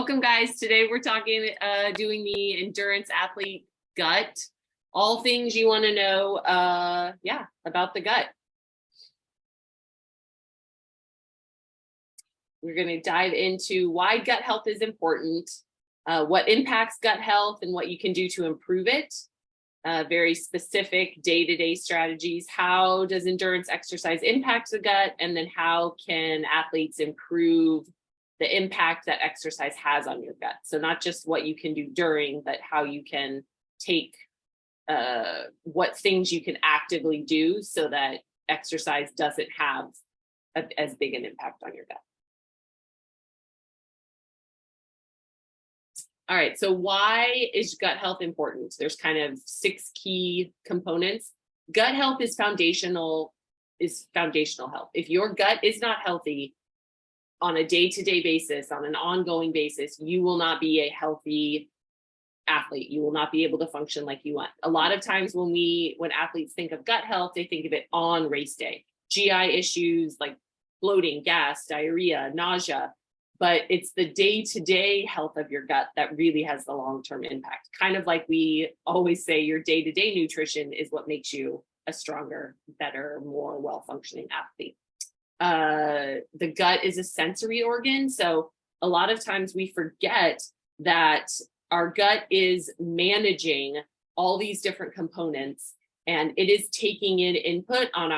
Welcome, guys. Today we're doing the endurance athlete gut. All things you want to know, about the gut. We're going to dive into why gut health is important, what impacts gut health and what you can do to improve it, very specific day-to-day strategies. How does endurance exercise impact the gut? And then how can athletes improve the impact that exercise has on your gut? So not just what you can do during, but how you can take what things you can actively do so that exercise doesn't have as big an impact on your gut. All right, so why is gut health important? There's kind of 6 key components. Gut health is foundational health. If your gut is not healthy on a day-to-day basis, on an ongoing basis, you will not be a healthy athlete. You will not be able to function like you want. A lot of times when athletes think of gut health, they think of it on race day. GI issues like bloating, gas, diarrhea, nausea, but it's the day-to-day health of your gut that really has the long-term impact. Kind of like we always say, your day-to-day nutrition is what makes you a stronger, better, more well-functioning athlete. The gut is a sensory organ. So a lot of times we forget that our gut is managing all these different components, and it is taking in input on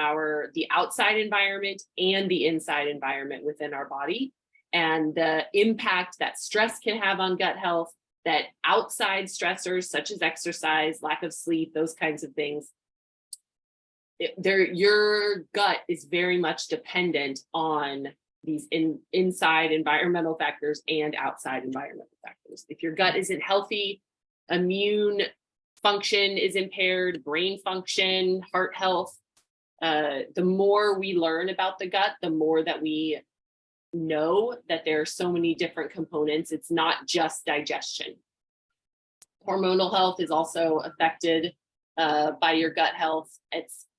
the outside environment and the inside environment within our body. And the impact that stress can have on gut health, that outside stressors such as exercise, lack of sleep, those kinds of things, your gut is very much dependent on these inside environmental factors and outside environmental factors. If your gut isn't healthy, immune function is impaired, brain function, heart health. The more we learn about the gut, the more that we know that there are so many different components. It's not just digestion. Hormonal health is also affected by your gut health.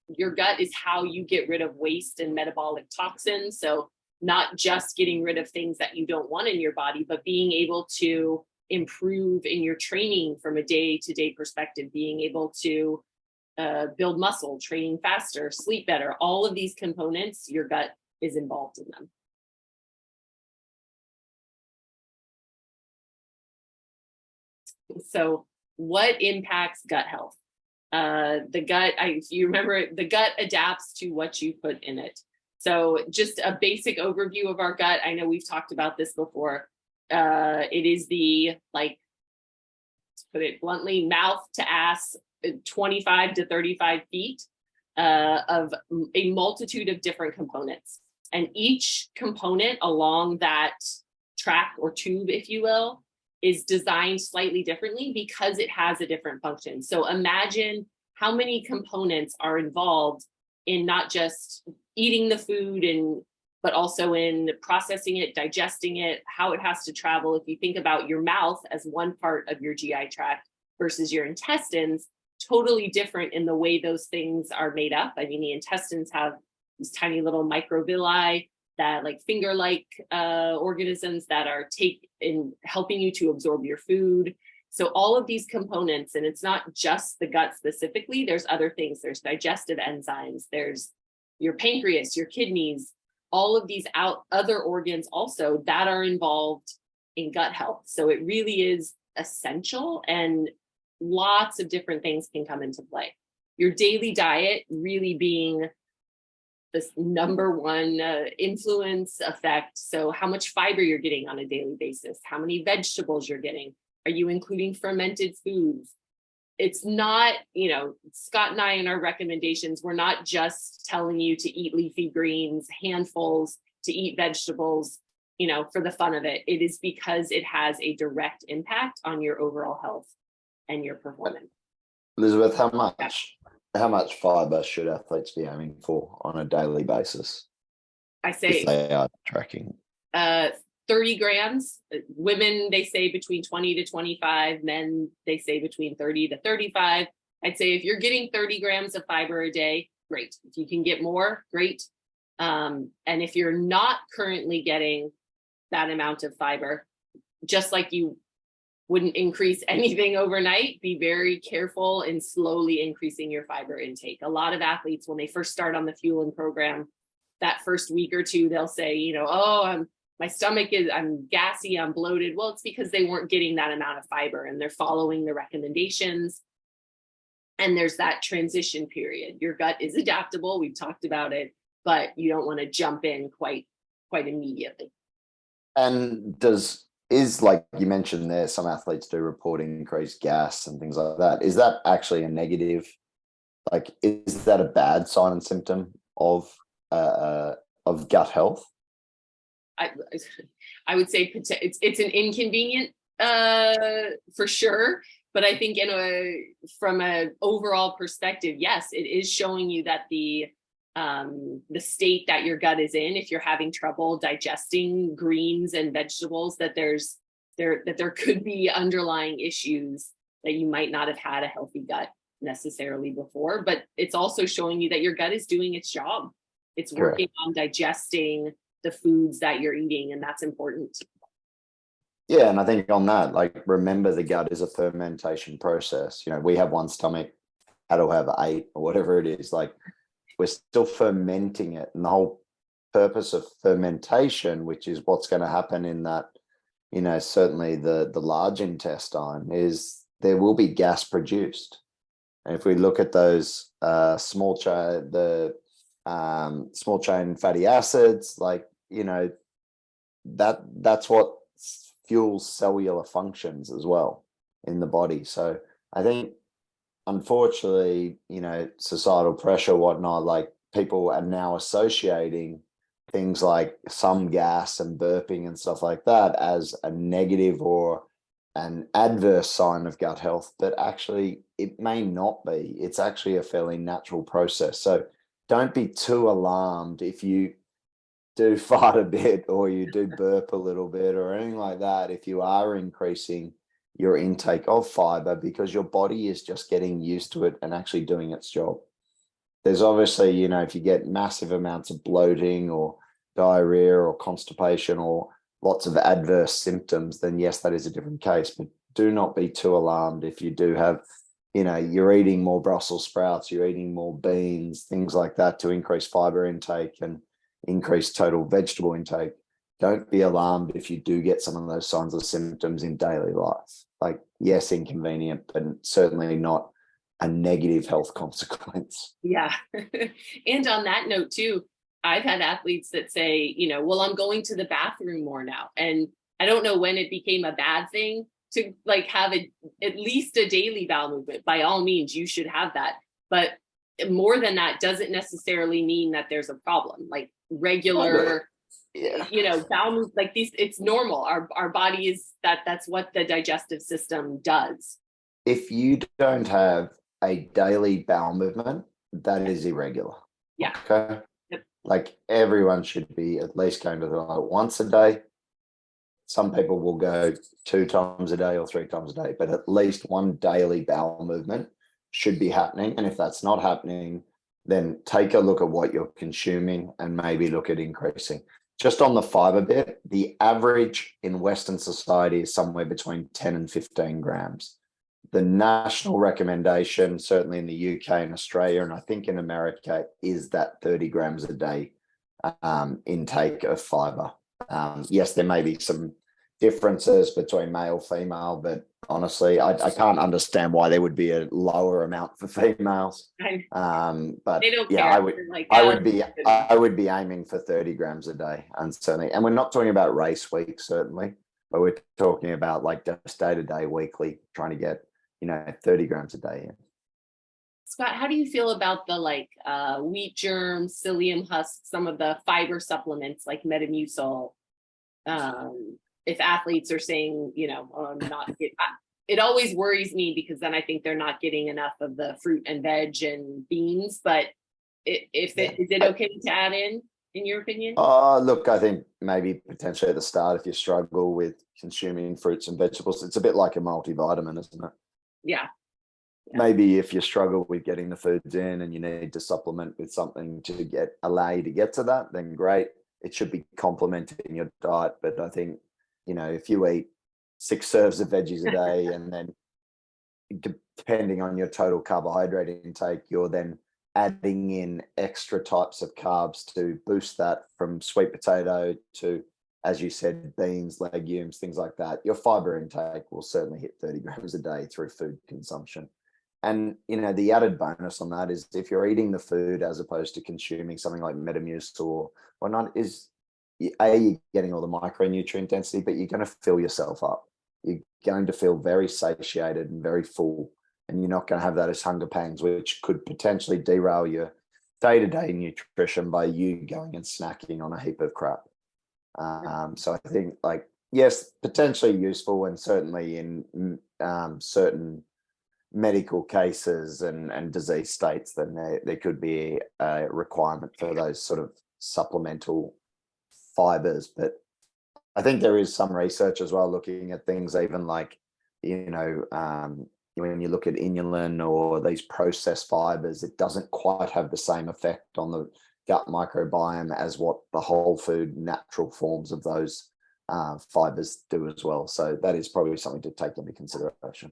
Your gut is how you get rid of waste and metabolic toxins. So not just getting rid of things that you don't want in your body, but being able to improve in your training from a day-to-day perspective, being able to build muscle, training faster, sleep better. All of these components, your gut is involved in them. So what impacts gut health? The gut, if you remember, the gut adapts to what you put in it. So just a basic overview of our gut. I know we've talked about this before. It is to put it bluntly, mouth to ass, 25 to 35 feet of a multitude of different components. And each component along that track or tube, if you will, is designed slightly differently because it has a different function. So imagine how many components are involved in not just eating the food but also in processing it, digesting it, how it has to travel. If you think about your mouth as one part of your GI tract versus your intestines, totally different in the way those things are made up. I mean, the intestines have these tiny little microvilli, that like finger-like organisms that are helping you to absorb your food. So all of these components, and it's not just the gut specifically, there's other things. There's digestive enzymes, there's your pancreas, your kidneys, all of these other organs also that are involved in gut health. So it really is essential, and lots of different things can come into play. Your daily diet really being this number one influence effect. So how much fiber you're getting on a daily basis, how many vegetables you're getting, are you including fermented foods? It's not, Scott and I in our recommendations, we're not just telling you to eat leafy greens, handfuls, to eat vegetables, for the fun of it. It is because it has a direct impact on your overall health and your performance. Elizabeth, how much fiber should athletes be aiming for on a daily basis? I say if they are tracking 30 grams. Women, they say between 20 to 25. Men, they say between 30 to 35. I'd say if you're getting 30 grams of fiber a day, great. If you can get more, great. And if you're not currently getting that amount of fiber, just like you wouldn't increase anything overnight, be very careful in slowly increasing your fiber intake. A lot of athletes, when they first start on the Fuelin program, that first week or two, they'll say, you know, oh, my stomach is, I'm gassy, I'm bloated. Well, it's because they weren't getting that amount of fiber and they're following the recommendations. And there's that transition period. Your gut is adaptable. We've talked about it, but you don't want to jump in quite immediately. And is like you mentioned there, some athletes do report increased gas and things like that. Is that actually a negative? Like, is that a bad sign and symptom of gut health? I would say it's an inconvenient for sure, but I think from an overall perspective, yes, it is showing you that the state that your gut is in, if you're having trouble digesting greens and vegetables, that there could be underlying issues that you might not have had a healthy gut necessarily before. But it's also showing you that your gut is doing its job. It's working on digesting the foods that you're eating, and that's important. Yeah, and I think on that, like, remember the gut is a fermentation process. You know, we have one stomach, cattle have 8 or whatever it is. Like, we're still fermenting it, and the whole purpose of fermentation, which is what's going to happen in that, you know, certainly the large intestine, is there will be gas produced. And if we look at those small chain fatty acids, like, you know, that's what fuels cellular functions as well in the body. So I think, unfortunately, you know, societal pressure, whatnot, like, people are now associating things like some gas and burping and stuff like that as a negative or an adverse sign of gut health, but actually it may not be. It's actually a fairly natural process. So don't be too alarmed if you do fart a bit or you do burp a little bit or anything like that, if you are increasing your intake of fiber, because your body is just getting used to it and actually doing its job. There's obviously, you know, if you get massive amounts of bloating or diarrhea or constipation or lots of adverse symptoms, then yes, that is a different case. But do not be too alarmed if you do have, you know, you're eating more Brussels sprouts, you're eating more beans, things like that to increase fiber intake and increase total vegetable intake. Don't be alarmed if you do get some of those signs or symptoms in daily life. Like, yes, inconvenient, but certainly not a negative health consequence. Yeah. And on that note too, I've had athletes that say, you know, well, I'm going to the bathroom more now. And I don't know when it became a bad thing to like have at least a daily bowel movement. By all means, you should have that. But more than that doesn't necessarily mean that there's a problem. Like, regular, you know, bowel move, like these, it's normal. Our body is that's what the digestive system does. If you don't have a daily bowel movement, that is irregular. Yeah. Okay. Yep. Like, everyone should be at least going to the toilet once a day. Some people will go 2 times a day or 3 times a day, but at least one daily bowel movement should be happening. And if that's not happening, then take a look at what you're consuming and maybe look at increasing. Just on the fiber bit, the average in Western society is somewhere between 10 and 15 grams. The national recommendation, certainly in the UK and Australia, and I think in America, is that 30 grams a day intake of fiber. Yes, there may be some differences between male, female, but honestly, I can't understand why there would be a lower amount for females. But they don't yeah, care. I would be aiming for 30 grams a day, and certainly, and we're not talking about race week, certainly, but we're talking about like just day-to-day, weekly, trying to get, you know, 30 grams a day in. Scott, how do you feel about the wheat germ, psyllium husk, some of the fiber supplements like Metamucil? If athletes are saying, you know, oh, I'm not it always worries me, because then I think they're not getting enough of the fruit and veg and beans. But is it okay to add in your opinion? Look, I think maybe potentially at the start, if you struggle with consuming fruits and vegetables, it's a bit like a multivitamin, isn't it? Yeah. Maybe if you struggle with getting the foods in and you need to supplement with something to allow you to get to that, then great. It should be complementing your diet. But I think, you know, if you eat 6 serves of veggies a day, and then depending on your total carbohydrate intake, you're then adding in extra types of carbs to boost that, from sweet potato to, as you said, beans, legumes, things like that. Your fiber intake will certainly hit 30 grams a day through food consumption. And, the added bonus on that is if you're eating the food as opposed to consuming something like Metamucil or whatnot, is you're getting all the micronutrient density, but you're going to fill yourself up. You're going to feel very satiated and very full, and you're not going to have those hunger pangs, which could potentially derail your day-to-day nutrition by you going and snacking on a heap of crap. So I think, like, yes, potentially useful, and certainly in certain medical cases and disease states, then there could be a requirement for those sort of supplemental fibers. But I think there is some research as well looking at things even like, when you look at inulin or these processed fibers, it doesn't quite have the same effect on the gut microbiome as what the whole food natural forms of those fibers do as well. So that is probably something to take into consideration.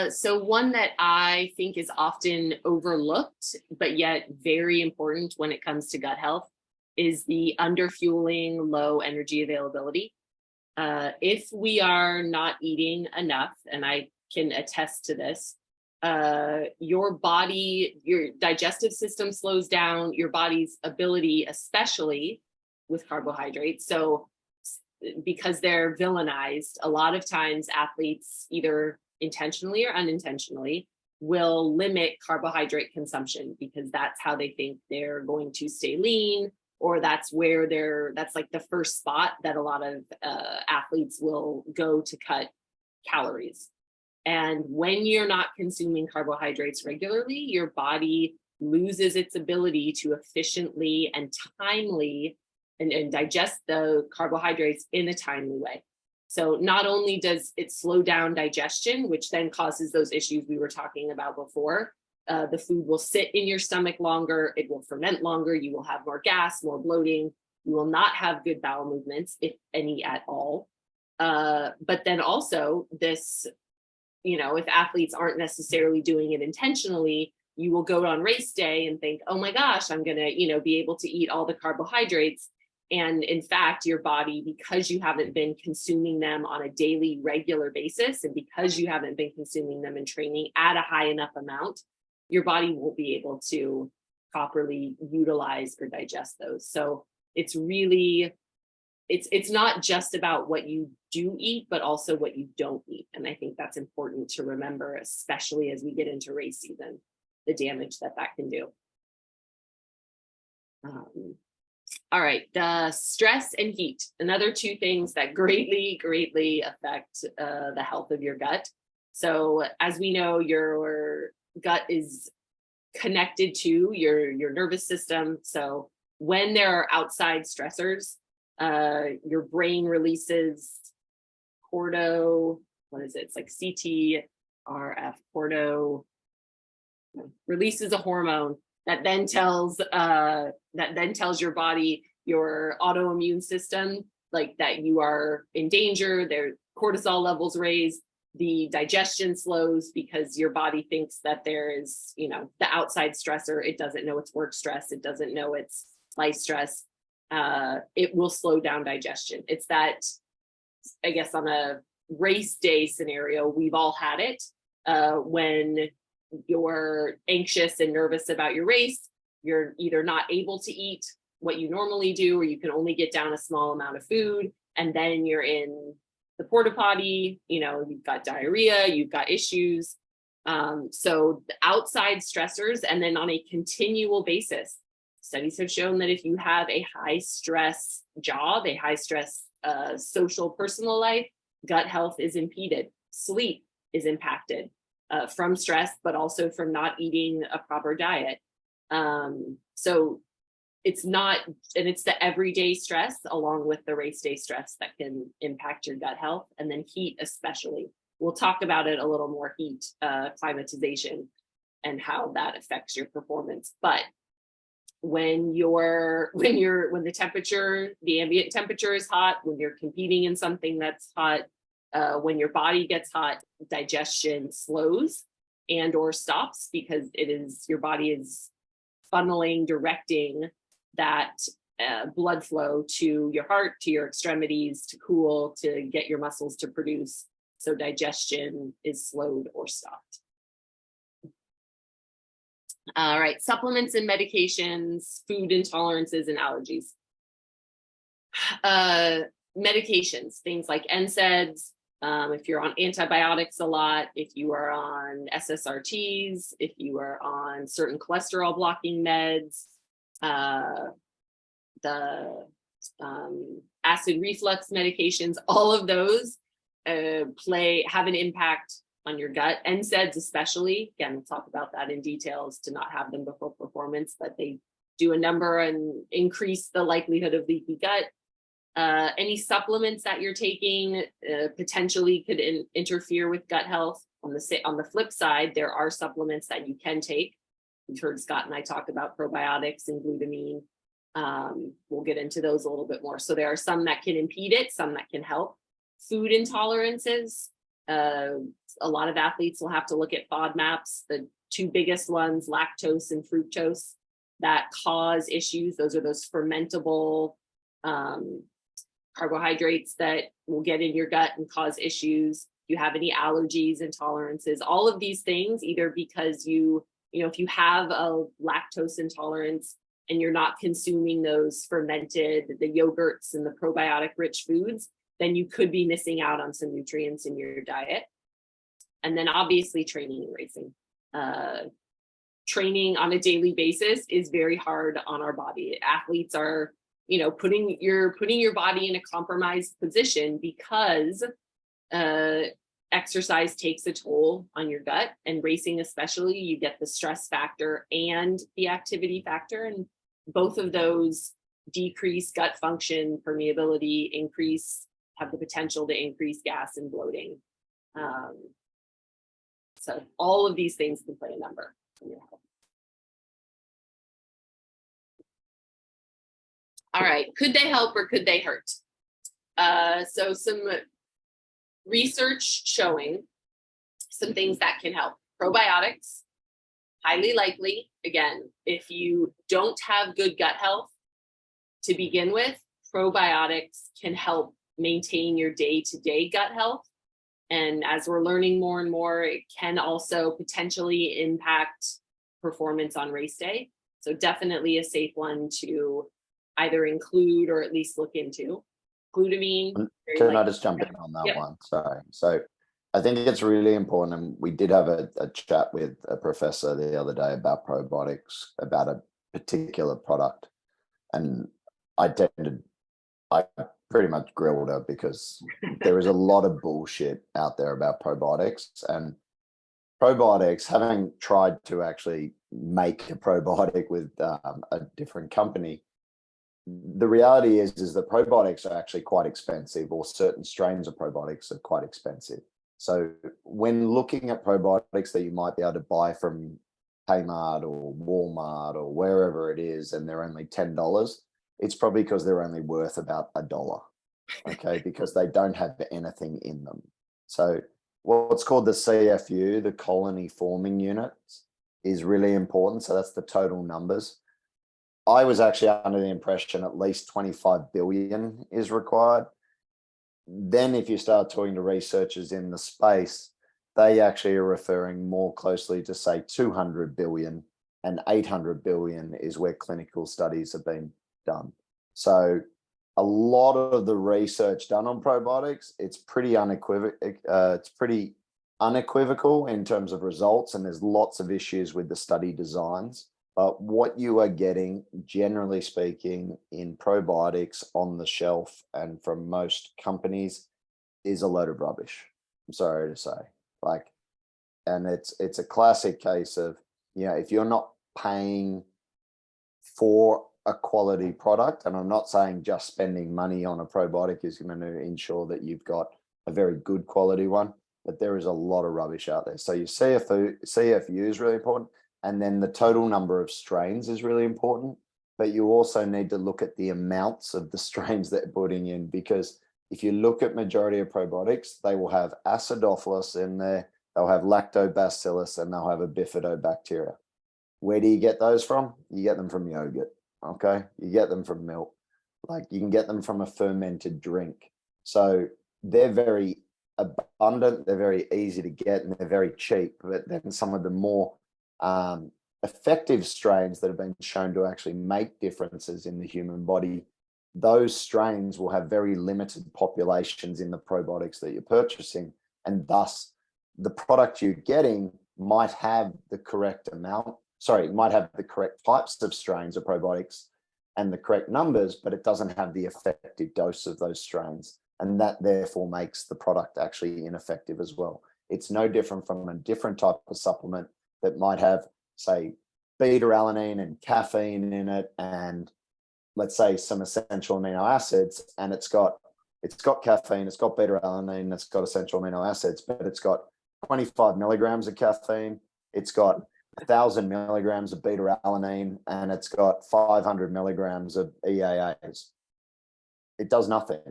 So one that I think is often overlooked, but yet very important when it comes to gut health, is the underfueling, low energy availability. If we are not eating enough, and I can attest to this, your body, your digestive system slows down, your body's ability, especially with carbohydrates. So because they're villainized, a lot of times athletes, either intentionally or unintentionally, will limit carbohydrate consumption because that's how they think they're going to stay lean, or that's like the first spot that a lot of athletes will go to cut calories. And when you're not consuming carbohydrates regularly, your body loses its ability to efficiently and timely and digest the carbohydrates in a timely way. So not only does it slow down digestion, which then causes those issues we were talking about before, the food will sit in your stomach longer, it will ferment longer, you will have more gas, more bloating, you will not have good bowel movements, if any at all. But then also this, if athletes aren't necessarily doing it intentionally, you will go on race day and think, oh my gosh, I'm going to, be able to eat all the carbohydrates. And in fact, your body, because you haven't been consuming them on a daily, regular basis, and because you haven't been consuming them in training at a high enough amount, your body won't be able to properly utilize or digest those. So it's really, it's not just about what you do eat, but also what you don't eat. And I think that's important to remember, especially as we get into race season, the damage that can do. All right, the stress and heat, another two things that greatly, greatly affect the health of your gut. So as we know, your gut is connected to your nervous system. So when there are outside stressors, your brain releases it's like CTRF, releases a hormone that then tells your body, your autoimmune system, like that you are in danger. Their cortisol levels raise, the digestion slows because your body thinks that there is, the outside stressor. It doesn't know it's work stress. It doesn't know it's life stress. It will slow down digestion. It's that, I guess, on a race day scenario, we've all had it. When you're anxious and nervous about your race, you're either not able to eat what you normally do, or you can only get down a small amount of food. And then you're in the porta potty, you've got diarrhea, you've got issues. So the outside stressors, and then on a continual basis, studies have shown that if you have a high stress job, a high stress social personal life, gut health is impeded, sleep is impacted from stress, but also from not eating a proper diet. So it's the everyday stress along with the race day stress that can impact your gut health, and then heat especially. We'll talk about it a little more, heat, climatization, and how that affects your performance. But when the temperature, the ambient temperature is hot, when you're competing in something that's hot, when your body gets hot, digestion slows and or stops, because your body is funneling, directing that blood flow to your heart, to your extremities, to cool, to get your muscles to produce. So digestion is slowed or stopped. All right, supplements and medications, food intolerances and allergies. Medications, things like NSAIDs, if you're on antibiotics a lot, if you are on SSRTs, if you are on certain cholesterol blocking meds, the acid reflux medications, all of those have an impact on your gut. NSAIDs especially, again, we'll talk about that in details to not have them before performance, but they do a number and increase the likelihood of leaky gut. Any supplements that you're taking potentially could interfere with gut health. On the flip side, there are supplements that you can take. You've heard Scott and I talk about probiotics and glutamine. We'll get into those a little bit more. So there are some that can impede it, some that can help. Food intolerances. A lot of athletes will have to look at FODMAPs, the two biggest ones, lactose and fructose, that cause issues. Those are those fermentable carbohydrates that will get in your gut and cause issues. If you have any allergies, intolerances, all of these things, either because if you have a lactose intolerance and you're not consuming those fermented, the yogurts and the probiotic rich foods, then you could be missing out on some nutrients in your diet. And then obviously training and racing. Training on a daily basis is very hard on our body. Athletes are, putting your body in a compromised position because exercise takes a toll on your gut, and racing especially, you get the stress factor and the activity factor, and both of those decrease gut function, permeability, have the potential to increase gas and bloating. So all of these things can play a number on your health. All right, could they help or could they hurt? So some research showing some things that can help. Probiotics, highly likely. Again, if you don't have good gut health to begin with, probiotics can help maintain your day-to-day gut health. And as we're learning more and more, it can also potentially impact performance on race day. So definitely a safe one to either include or at least look into. Glutamine. Can I just jump in on that one? Sorry. So I think it's really important, and we did have a chat with a professor the other day about probiotics, about a particular product, and I pretty much grilled her because there is a lot of bullshit out there about probiotics. And probiotics, having tried to actually make a probiotic with a different company, the reality is that probiotics are actually quite expensive, or certain strains of probiotics are quite expensive. So when looking at probiotics that you might be able to buy from Kmart or Walmart or wherever it is, and they're only $10, it's probably because they're only worth about $1, okay, because they don't have anything in them. So what's called the CFU, the colony forming units, is really important. So that's the total numbers. I was actually under the impression at least 25 billion is required. Then if you start talking to researchers in the space, they actually are referring more closely to say 200 billion, and 800 billion is where clinical studies have been done. So a lot of the research done on probiotics, it's pretty unequivocal in terms of results, and there's lots of issues with the study designs. But what you are getting, generally speaking, in probiotics on the shelf and from most companies is a load of rubbish. I'm sorry to say. And it's a classic case of, if you're not paying for a quality product, and I'm not saying just spending money on a probiotic is going to ensure that you've got a very good quality one, but there is a lot of rubbish out there. So your CFU is really important. And then the total number of strains is really important. but you also need to look at the amounts of the strains that you're putting in, because if you look at majority of probiotics, they will have acidophilus in there, they'll have lactobacillus, and they'll have a bifidobacteria. Where do you get those from? You get them from yogurt, okay? You get them from milk. Like, you can get them from a fermented drink. So they're very abundant, they're very easy to get, and they're very cheap. But then some of the more effective strains that have been shown to actually make differences in the human body, those strains will have very limited populations in the probiotics that you're purchasing, and thus the product you're getting might have the correct amount, might have the correct types of strains of probiotics and the correct numbers, but it doesn't have the effective dose of those strains, and that therefore makes the product actually ineffective as well. It's no different from a different type of supplement that might have, say, beta-alanine and caffeine in it, and let's say some essential amino acids, and it's got caffeine, it's got beta-alanine, it's got essential amino acids, but it's got 25 milligrams of caffeine, it's got 1,000 milligrams of beta-alanine, and it's got 500 milligrams of EAAs. It does nothing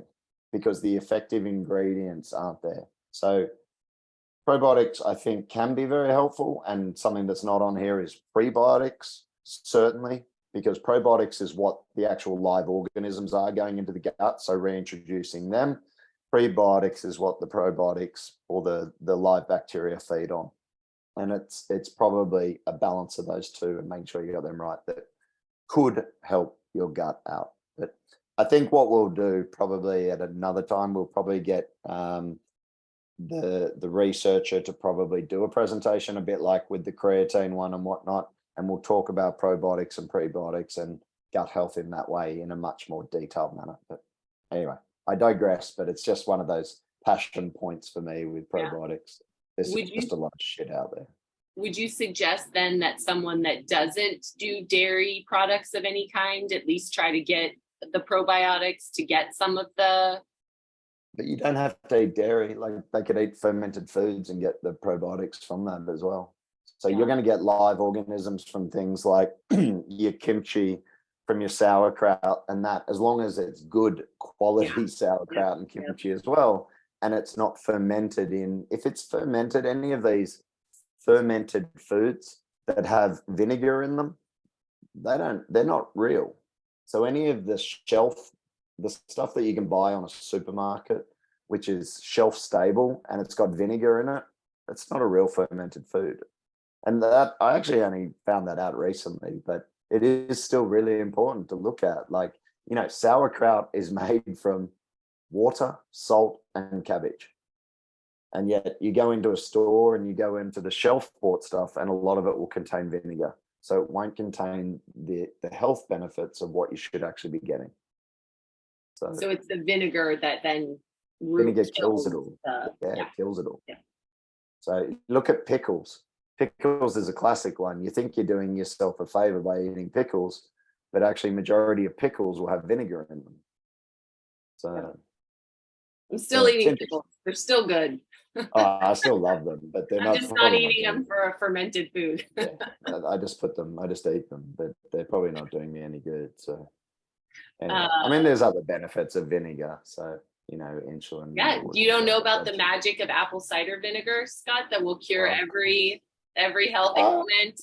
because the effective ingredients aren't there. So probiotics, I think, can be very helpful, and something that's not on here is prebiotics, certainly, because probiotics is what the actual live organisms are going into the gut, so reintroducing them. Prebiotics is what the probiotics or the live bacteria feed on. And it's probably a balance of those two, and making sure you got them right, that could help your gut out. But I think what we'll do probably at another time, we'll probably get the researcher to probably do a presentation, a bit like with the creatine one and whatnot, and we'll talk about probiotics and prebiotics and gut health in that way in a much more detailed manner. But anyway, I digress, but it's just one of those passion points for me with probiotics. There's just a lot of shit out there. Would you suggest then that someone that doesn't do dairy products of any kind at least try to get the probiotics to get some of the... But you don't have to eat dairy. Like, they could eat fermented foods and get the probiotics from that as well. So you're going to get live organisms from things like your kimchi, from your sauerkraut, and that, as long as it's good quality sauerkraut and kimchi as well, and it's not fermented in, if it's fermented, any of these fermented foods that have vinegar in them, they're not real. So any of the stuff that you can buy on a supermarket, which is shelf stable and it's got vinegar in it, it's not a real fermented food. And that, I actually only found that out recently, but it is still really important to look at. Like, you know, sauerkraut is made from water, salt, and cabbage. And yet you go into a store and you go into the shelf bought stuff, and a lot of it will contain vinegar. So it won't contain the health benefits of what you should actually be getting. So it's the vinegar that then vinegar kills it all. It kills it all. Yeah. So look at pickles. Pickles is a classic one. You think you're doing yourself a favor by eating pickles, but actually majority of pickles will have vinegar in them. So I'm still eating pickles. They're still good. I still love them, but they're I'm just not eating them for a fermented food. I just eat them, but they're probably not doing me any good. So anyway, I mean, there's other benefits of vinegar. So, you know, insulin. Yeah, you don't know about the magic of apple cider vinegar, Scott, that will cure every health ailment,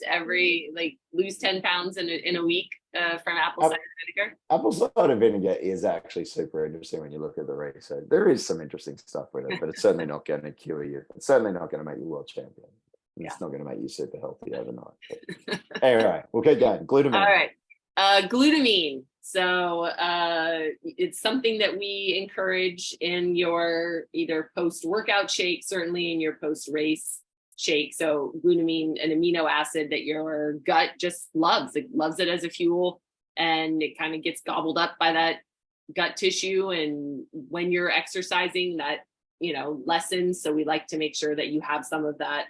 lose 10 pounds in a week from apple cider vinegar. Apple cider vinegar is actually super interesting when you look at the research. There is some interesting stuff with it, but it's certainly not going to cure you. It's certainly not going to make you world champion. It's not going to make you super healthy overnight. But anyway, we'll keep going. Glutamine. All right. Glutamine. So it's something that we encourage in your either post-workout shake, certainly in your post-race shake. So glutamine, an amino acid that your gut just loves. It loves it as a fuel, and it kind of gets gobbled up by that gut tissue. And when you're exercising, that, you know, lessens. So we like to make sure that you have some of that,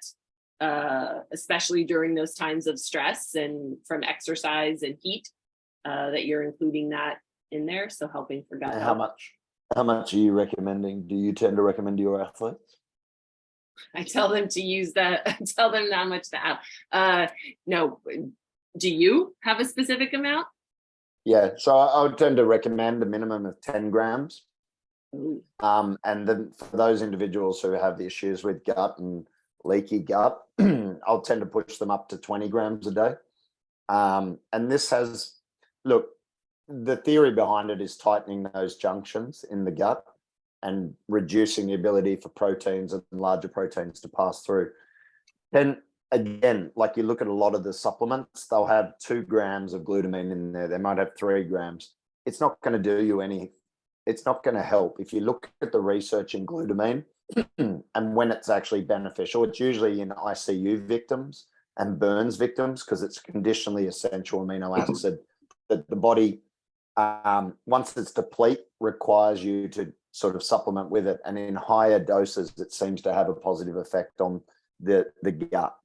especially during those times of stress and from exercise and heat, that you're including that in there. So helping for gut health. How much are you recommending? Do you tend to recommend to your athletes? I tell them to use that. I tell them how much to have. No. Do you have a specific amount? Yeah, so I would tend to recommend a minimum of 10 grams. Ooh. And then for those individuals who have issues with gut and leaky gut, I'll tend to push them up to 20 grams a day. And this has, look, the theory behind it is tightening those junctions in the gut and reducing the ability for proteins and larger proteins to pass through. Then again, like you look at a lot of the supplements, they'll have 2 grams of glutamine in there. They might have 3 grams. It's not going to do you any, it's not going to help. If you look at the research in glutamine and when it's actually beneficial, it's usually in ICU victims and burns victims because it's conditionally essential amino acid that the body, once it's deplete, requires you to sort of supplement with it. And in higher doses, it seems to have a positive effect on the gut.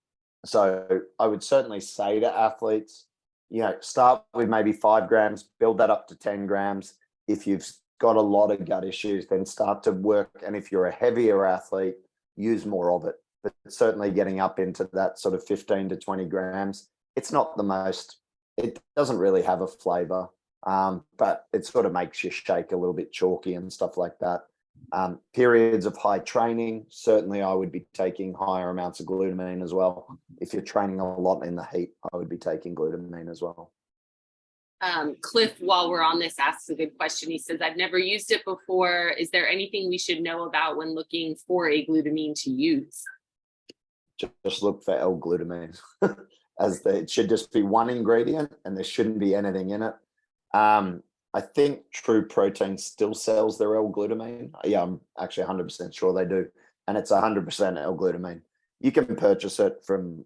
So I would certainly say to athletes, start with maybe 5 grams, build that up to 10 grams. If you've got a lot of gut issues, then start to work. And if you're a heavier athlete, use more of it. But certainly getting up into that sort of 15 to 20 grams, it's not the most, it doesn't really have a flavor, but it sort of makes you shake a little bit chalky and stuff like that. Periods of high training, certainly I would be taking higher amounts of glutamine as well. If you're training a lot in the heat, I would be taking glutamine as well. Cliff, while we're on this, asks a good question. He says, I've never used it before. Is there anything we should know about when looking for a glutamine to use? Just look for L-glutamine. It should just be one ingredient and there shouldn't be anything in it. I think True Protein still sells their L-glutamine. Yeah, I'm actually 100% sure they do. And it's 100% L-glutamine. You can purchase it from,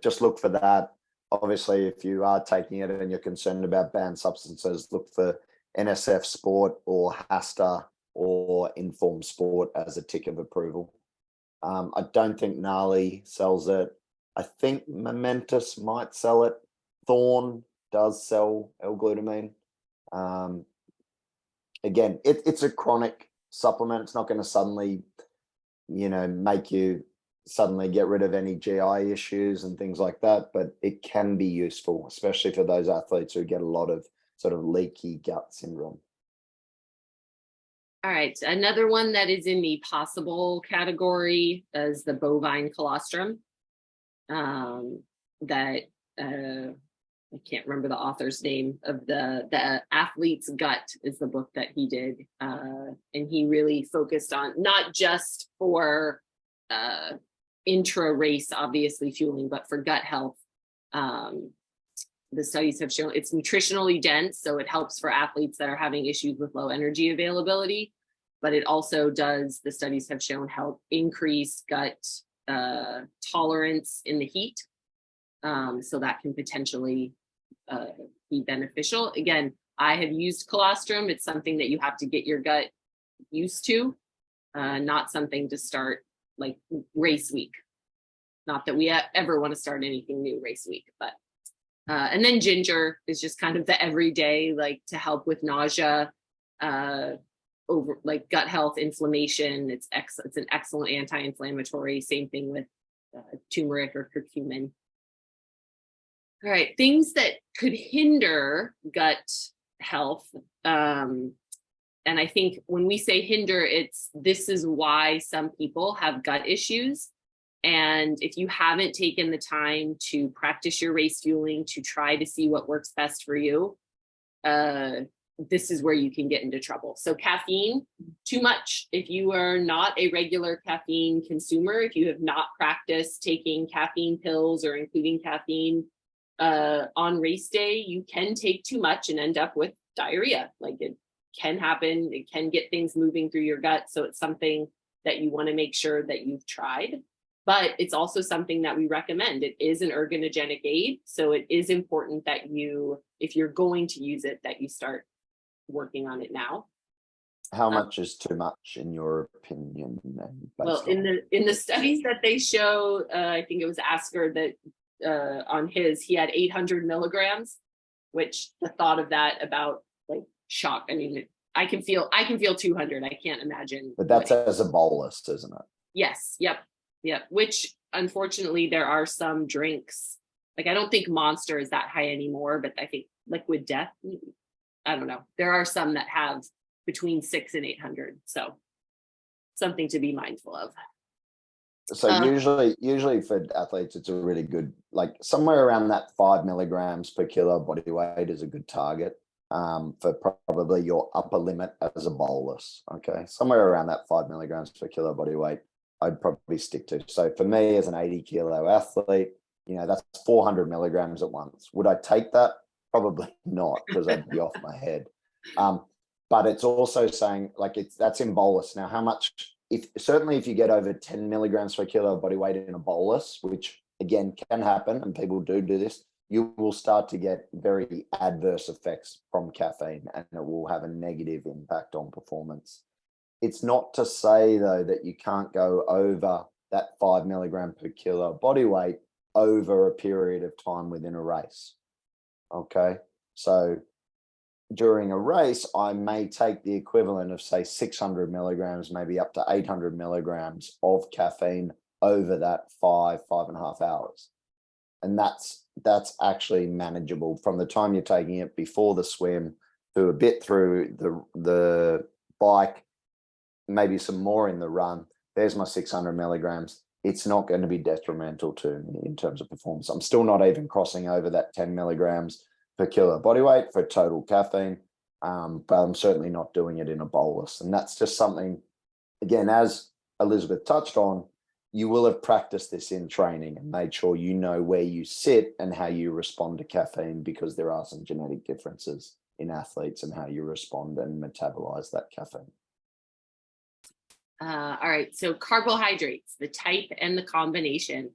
just look for that. Obviously, if you are taking it and you're concerned about banned substances, look for NSF Sport or HASTA or Inform Sport as a tick of approval. I don't think Gnarly sells it. I think Momentous might sell it. Thorn does sell L-glutamine. Again, it's a chronic supplement. It's not going to suddenly, make you suddenly get rid of any GI issues and things like that, but it can be useful, especially for those athletes who get a lot of sort of leaky gut syndrome. All right, another one that is in the possible category is the bovine colostrum. I can't remember the author's name of the Athlete's Gut is the book that he did. And he really focused on not just for intra-race, obviously fueling, but for gut health. The studies have shown it's nutritionally dense, so it helps for athletes that are having issues with low energy availability, but it also does, the studies have shown, help increase gut tolerance in the heat. So that can potentially be beneficial. Again, I have used colostrum. It's something that you have to get your gut used to, not something to start like race week. Not that we ever want to start anything new race week, but and then ginger is just kind of the everyday, like to help with nausea, over like gut health, inflammation. It's an excellent anti-inflammatory. Same thing with turmeric or curcumin. All right, things that could hinder gut health. And I think when we say hinder, this is why some people have gut issues. And if you haven't taken the time to practice your race fueling, to try to see what works best for you, this is where you can get into trouble. So caffeine, too much. If you are not a regular caffeine consumer, if you have not practiced taking caffeine pills or including caffeine on race day, you can take too much and end up with diarrhea. Like it can happen. It can get things moving through your gut. So it's something that you want to make sure that you've tried. But it's also something that we recommend. It is an ergogenic aid. So it is important that you, if you're going to use it, that you start working on it now. How much is too much in your opinion? Well, in the studies that they show, I think it was Asker that on his, he had 800 milligrams, which the thought of that about like shock. I mean, I can feel 200. I can't imagine. But that's as a bolus, isn't it? Yes. Yep. Which unfortunately there are some drinks. Like I don't think Monster is that high anymore, but I think Liquid Death I don't know. There are some that have between 6 and 800. So something to be mindful of. So usually for athletes, it's a really good, like somewhere around that 5 milligrams per kilo body weight is a good target for probably your upper limit as a bolus. Okay, somewhere around that 5 milligrams per kilo body weight, I'd probably stick to. So for me as an 80 kilo athlete, that's 400 milligrams at once. Would I take that? Probably not, because I'd be off my head. But it's also saying like that's in bolus. Now, how much? Certainly if you get over 10 milligrams per kilo of body weight in a bolus, which again can happen, and people do this, you will start to get very adverse effects from caffeine, and it will have a negative impact on performance. It's not to say though that you can't go over that 5 milligram per kilo body weight over a period of time within a race. Okay, so during a race, I may take the equivalent of say 600 milligrams, maybe up to 800 milligrams of caffeine over that 5.5 hours. And that's actually manageable from the time you're taking it before the swim to a bit through the bike, maybe some more in the run. There's my 600 milligrams. It's not going to be detrimental to me in terms of performance. I'm still not even crossing over that 10 milligrams per kilo body weight for total caffeine, but I'm certainly not doing it in a bolus. And that's just something, again, as Elizabeth touched on, you will have practiced this in training and made sure you know where you sit and how you respond to caffeine, because there are some genetic differences in athletes and how you respond and metabolize that caffeine. All right, so carbohydrates, the type and the combination.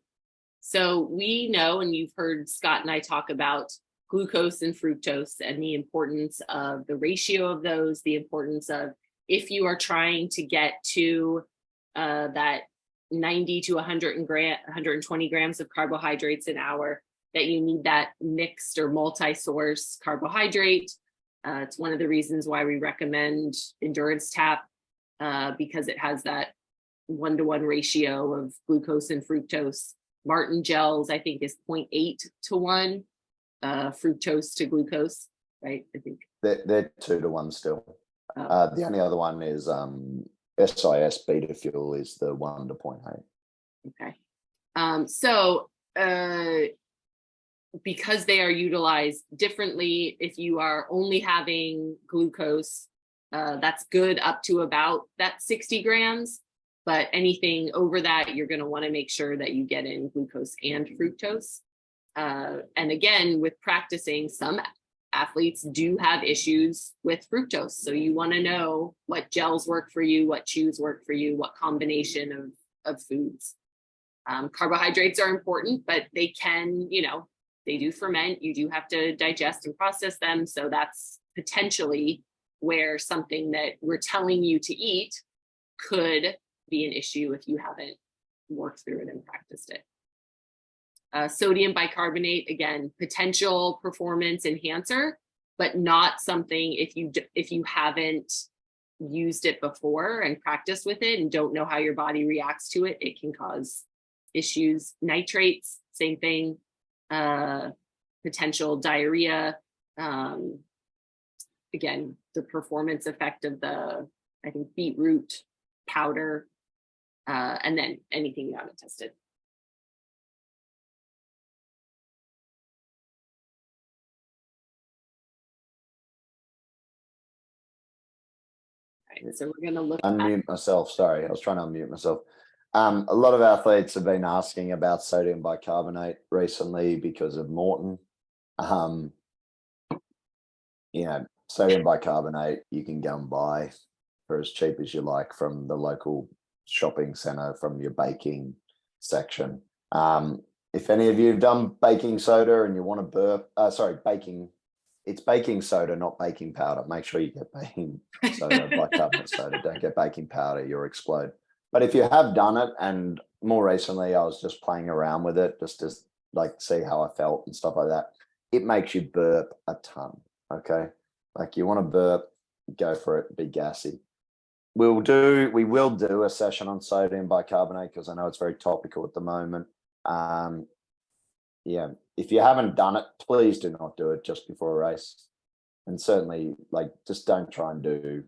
So we know, and you've heard Scott and I talk about glucose and fructose and the importance of the ratio of those, the importance of if you are trying to get to that 90 to 120 grams of carbohydrates an hour, that you need that mixed or multi-source carbohydrate. It's one of the reasons why we recommend Endurance Tap, because it has that 1-to-1 ratio of glucose and fructose. Martin gels, I think, is 0.8 to 1. Fructose to glucose, right? I think they're 2 to 1 still. The only other one is SIS beta fuel is the 1 to 0.8. Okay. So because they are utilized differently, if you are only having glucose, that's good up to about that 60 grams. But anything over that, you're going to want to make sure that you get in glucose and fructose. And again, with practicing, some athletes do have issues with fructose. So you want to know what gels work for you, what chews work for you, what combination of foods. Carbohydrates are important, but they can, they do ferment. You do have to digest and process them. So that's potentially where something that we're telling you to eat could be an issue if you haven't worked through it and practiced it. Sodium bicarbonate, again, potential performance enhancer, but not something if you haven't used it before and practiced with it and don't know how your body reacts to it, it can cause issues. Nitrates, same thing, potential diarrhea. Again, the performance effect of I think, beetroot powder, and then anything you haven't tested. So we're going to look unmute myself. Sorry, I was trying to unmute myself. A lot of athletes have been asking about sodium bicarbonate recently because of Morton. Sodium bicarbonate you can go and buy for as cheap as you like from the local shopping center, from your baking section. If any of you have done baking soda and you want to burp, it's baking soda, not baking powder. Make sure you get baking soda, bicarbonate soda. Don't get baking powder, you'll explode. But if you have done it, and more recently I was just playing around with it, just to see how I felt and stuff like that, it makes you burp a ton, okay? Like, you want to burp, go for it, be gassy. We will do a session on sodium bicarbonate because I know it's very topical at the moment. If you haven't done it, please do not do it just before a race. And certainly, like, just don't try and do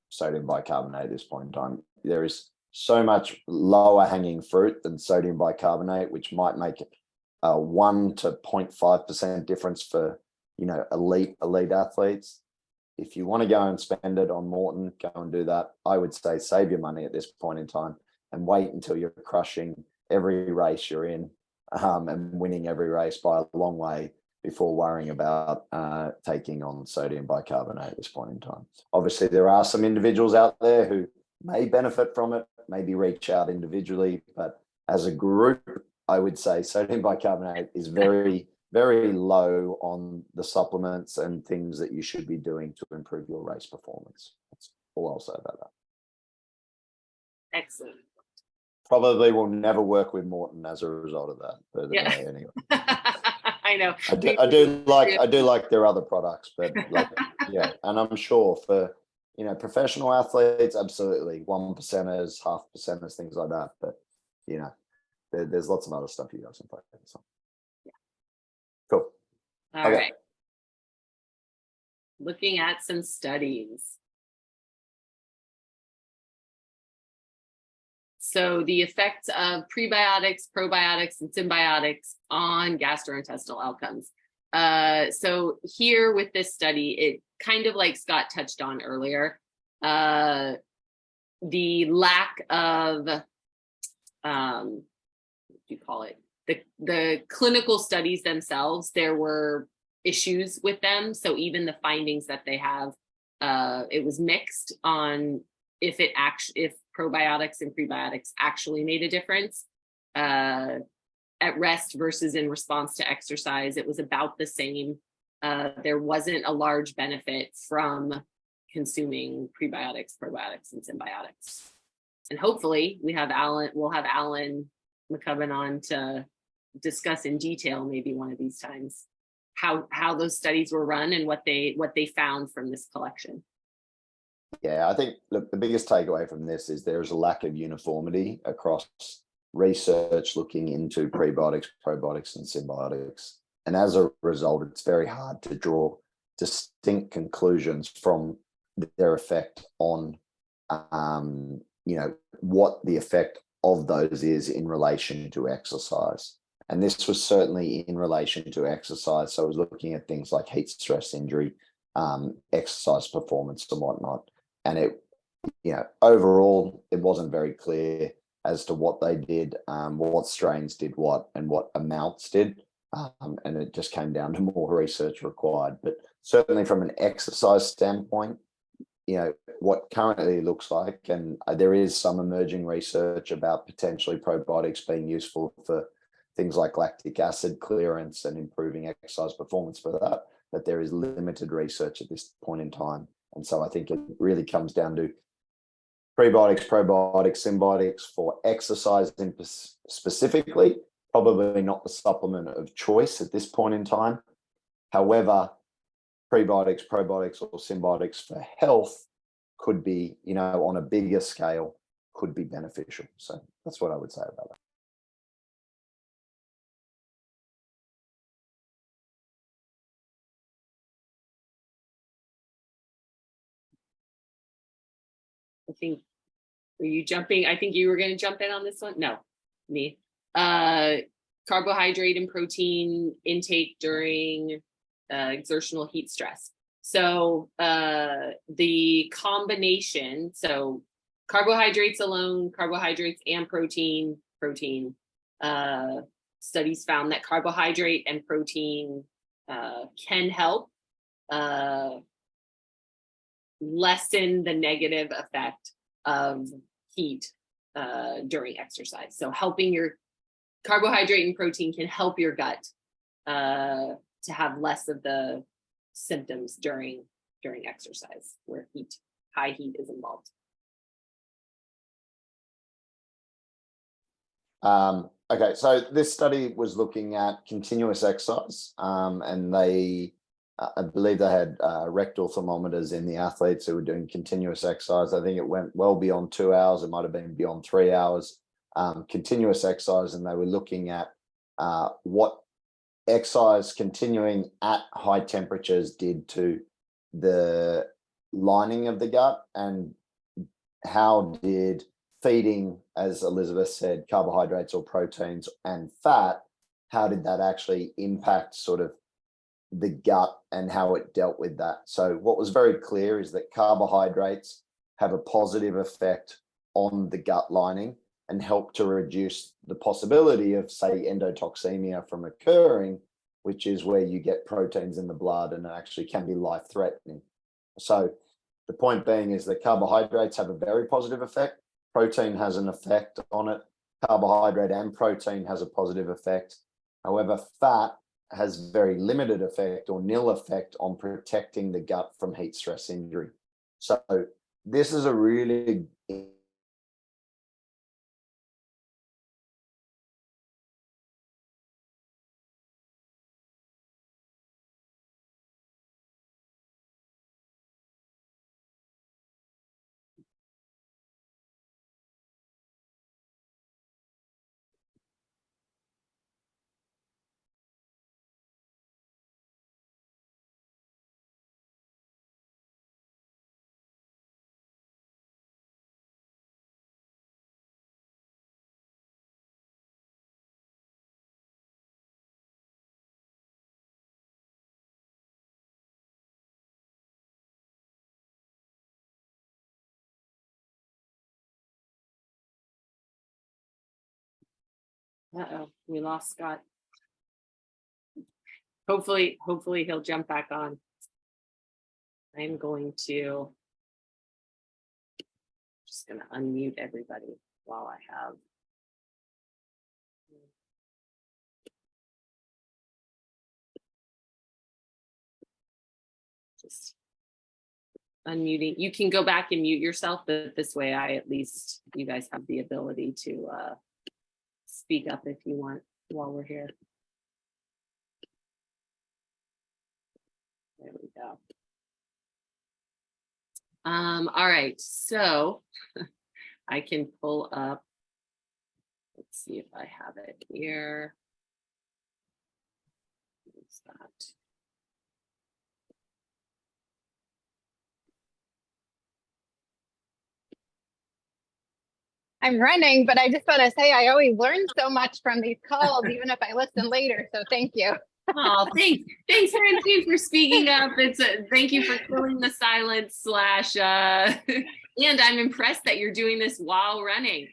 sodium bicarbonate at this point in time. There is so much lower hanging fruit than sodium bicarbonate, which might make a 1 to 0.5% difference for, elite athletes. If you want to go and spend it on Morton, go and do that. I would say save your money at this point in time and wait until you're crushing every race you're in, and winning every race by a long way before worrying about taking on sodium bicarbonate at this point in time. Obviously, there are some individuals out there who may benefit from it, maybe reach out individually, but as a group, I would say sodium bicarbonate is very, very low on the supplements and things that you should be doing to improve your race performance. That's all I'll say about that. Excellent. Probably will never work with Morton as a result of that. But Yeah. Anyway. I know. I do like their other products, but yeah, and I'm sure for professional athletes, absolutely 1%ers, 0.5%ers, things like that. But there's lots of other stuff you guys can focus on. Yeah. Cool. All right. Looking at some studies. So the effects of prebiotics, probiotics, and synbiotics on gastrointestinal outcomes. So here with this study, it kind of like Scott touched on earlier, the lack of, what do you call it? The clinical studies themselves, there were issues with them. So even the findings that they have, it was mixed on if probiotics and prebiotics actually made a difference at rest versus in response to exercise. It was about the same. There wasn't a large benefit from consuming prebiotics, probiotics, and synbiotics. And hopefully we'll have Alan McCubbin on to discuss in detail, maybe one of these times, how those studies were run and what they found from this collection. Yeah, I think, look, the biggest takeaway from this is there is a lack of uniformity across research looking into prebiotics, probiotics, and synbiotics. And as a result, it's very hard to draw distinct conclusions from their effect on, what the effect of those is in relation to exercise. And this was certainly in relation to exercise. So I was looking at things like heat stress injury, exercise performance and whatnot. And overall, it wasn't very clear as to what they did, what strains did what, and what amounts did. And it just came down to more research required. But certainly from an exercise standpoint, what currently looks like, and there is some emerging research about potentially probiotics being useful for things like lactic acid clearance and improving exercise performance for that. But there is limited research at this point in time. And so I think it really comes down to prebiotics, probiotics, synbiotics for exercise specifically, probably not the supplement of choice at this point in time. However, prebiotics, probiotics, or synbiotics for health could be, on a bigger scale, could be beneficial. So that's what I would say about that. I think, were you jumping? I think you were going to jump in on this one. No, me. Carbohydrate and protein intake during exertional heat stress. So the combination, so carbohydrates alone, carbohydrates and protein, studies found that carbohydrate and protein can help lessen the negative effect of heat during exercise. So helping your carbohydrate and protein can help your gut to have less of the symptoms during exercise where high heat is involved. Okay, so this study was looking at continuous exercise, and I believe they had rectal thermometers in the athletes who were doing continuous exercise. I think it went well beyond 2 hours. It might have been beyond 3 hours, continuous exercise. And they were looking at what exercise continuing at high temperatures did to the lining of the gut, and how did feeding, as Elizabeth said, carbohydrates or proteins and fat, how did that actually impact sort of the gut and how it dealt with that? So what was very clear is that carbohydrates have a positive effect on the gut lining and help to reduce the possibility of, say, endotoxemia from occurring, which is where you get proteins in the blood and it actually can be life-threatening. So the point being is that carbohydrates have a very positive effect. Protein has an effect on it. Carbohydrate and protein has a positive effect. However, fat has very limited effect or nil effect on protecting the gut from heat stress injury. So this is a really Uh-oh, we lost Scott. Hopefully he'll jump back on. I'm going to just gonna unmute everybody while I have. Just unmuting. You can go back and mute yourself, but this way at least you guys have the ability to speak up if you want while we're here. There we go. All right, so I can pull up, let's see if I have it here. What's that? I'm running, but I just want to say I always learn so much from these calls, even if I listen later. So thank you. Oh, thanks, Francine, for speaking up. Thank you for filling the silence and I'm impressed that you're doing this while running.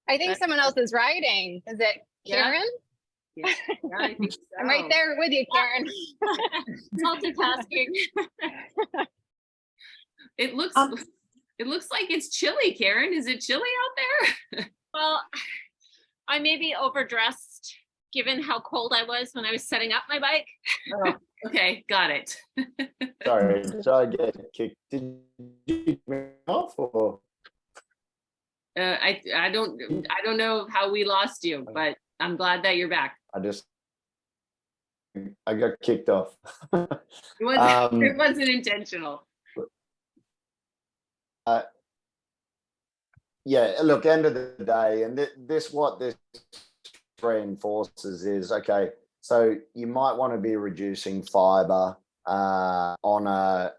I think someone else is riding. Is it Karen? Yeah, I think so. I'm right there with you, Karen. Multitasking. It looks like it's chilly, Karen. Is it chilly out there? Well, I may be overdressed given how cold I was when I was setting up my bike. Oh, okay, got it. sorry, did I get kicked? Did you kick me off or? I don't know how we lost you, but I'm glad that you're back. I got kicked off. It wasn't intentional. Yeah, look, end of the day, and what this reinforces is, okay, so you might want to be reducing fiber on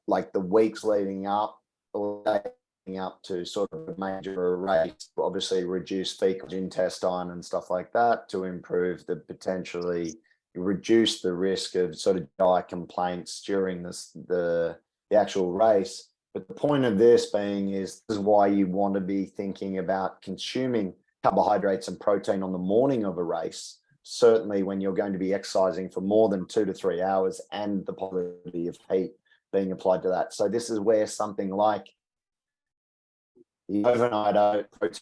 like the weeks leading up or leading up to sort of a major race, obviously reduce fecal intestine and stuff like that to improve potentially reduce the risk of sort of GI complaints during the actual race. But the point of this being is why you want to be thinking about consuming carbohydrates and protein on the morning of a race, certainly when you're going to be exercising for more than 2 to 3 hours and the possibility of heat being applied to that. So this is where something like the overnight oats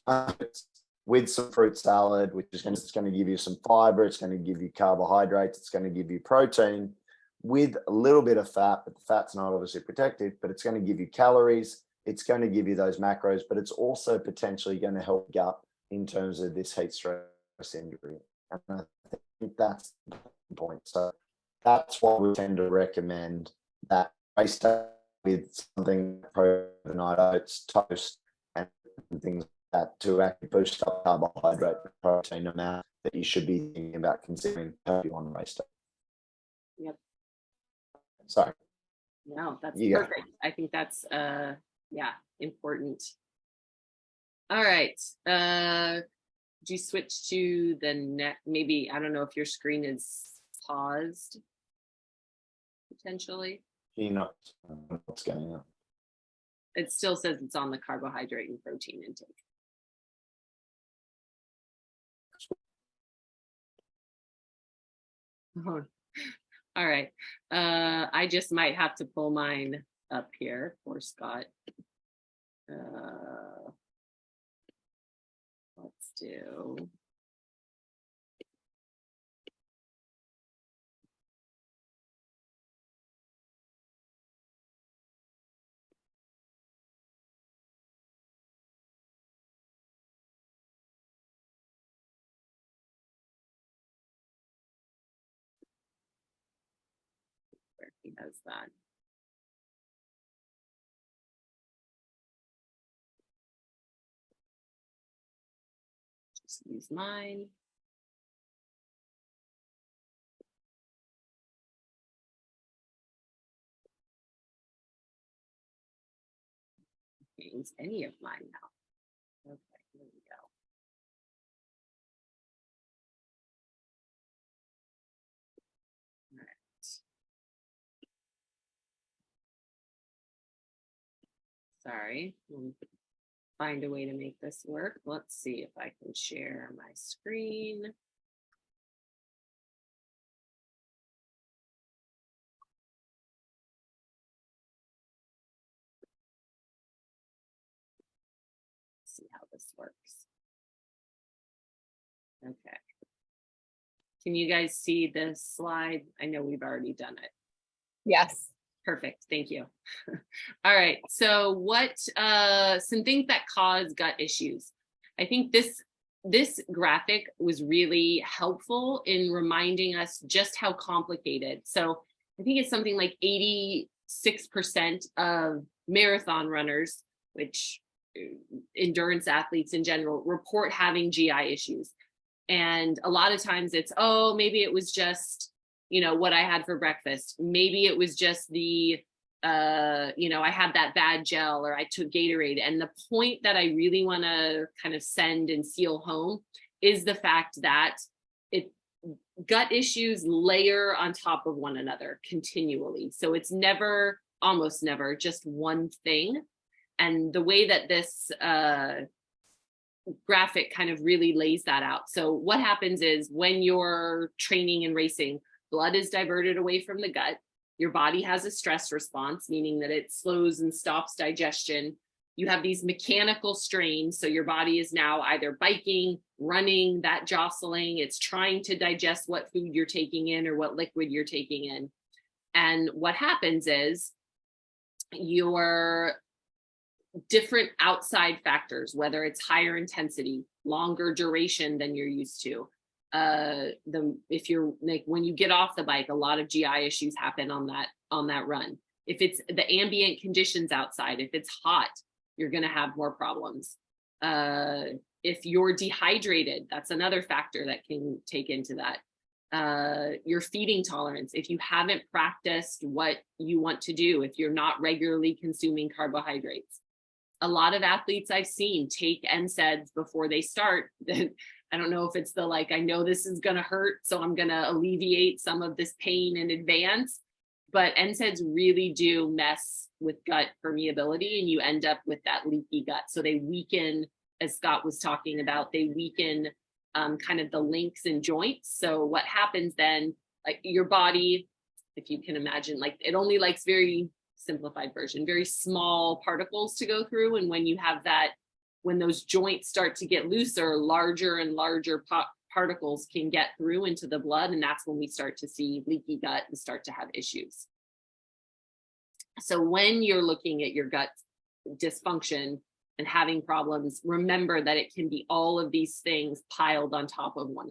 with some fruit salad, which is going to give you some fiber, it's going to give you carbohydrates, it's going to give you protein, with a little bit of fat, but the fat's not obviously protective, but it's going to give you calories, it's going to give you those macros, but it's also potentially going to help gut in terms of this heat stress injury. And I think that's the point. So that's why we tend to recommend that race day with something like overnight oats, toast, and things like that to actually boost up carbohydrate and protein amount that you should be thinking about considering on race day. Yep. Sorry. No, that's You go. perfect. I think that's yeah, important. All right. Do you switch to the next? Maybe, I don't know if your screen is paused potentially. You know what's going on. It still says it's on the carbohydrate and protein intake. Oh, all right. I just might have to pull mine up here for Scott. Let's do. Where he has that. Just use mine. Can't use any of mine now. Okay, here we go. All right. Sorry, we'll find a way to make this work. Let's see if I can share my screen. See how this works. Okay. Can you guys see this slide? I know we've already done it. Yes. Perfect. Thank you. All right. So what some things that cause gut issues. I think this graphic was really helpful in reminding us just how complicated. So I think it's something like 86% of marathon runners, which endurance athletes in general, report having GI issues. And a lot of times it's, oh, maybe it was just, what I had for breakfast. Maybe it was just the, I had that bad gel or I took Gatorade. And the point that I really want to kind of send and seal home is the fact that gut issues layer on top of one another continually. So it's never, almost never, just one thing. And the way that this graphic kind of really lays that out. So what happens is when you're training and racing, blood is diverted away from the gut. Your body has a stress response, meaning that it slows and stops digestion. You have these mechanical strains. So your body is now either biking, running, that jostling. It's trying to digest what food you're taking in or what liquid you're taking in. And what happens is your different outside factors, whether it's higher intensity, longer duration than you're used to. If you're like, when you get off the bike, a lot of GI issues happen on that run. If it's the ambient conditions outside, if it's hot, you're going to have more problems. If you're dehydrated, that's another factor that can take into that. Your feeding tolerance, if you haven't practiced what you want to do, if you're not regularly consuming carbohydrates. A lot of athletes I've seen take NSAIDs before they start. I don't know if it's the I know this is going to hurt, so I'm going to alleviate some of this pain in advance. But NSAIDs really do mess with gut permeability, and you end up with that leaky gut. So they weaken, as Scott was talking about, they weaken kind of the links and joints. So what happens then, your body, if you can imagine, it only likes very simplified version, very small particles to go through. And when you have that, when those joints start to get looser, larger and larger particles can get through into the blood. And that's when we start to see leaky gut and start to have issues. So when you're looking at your gut dysfunction and having problems, remember that it can be all of these things piled on top of one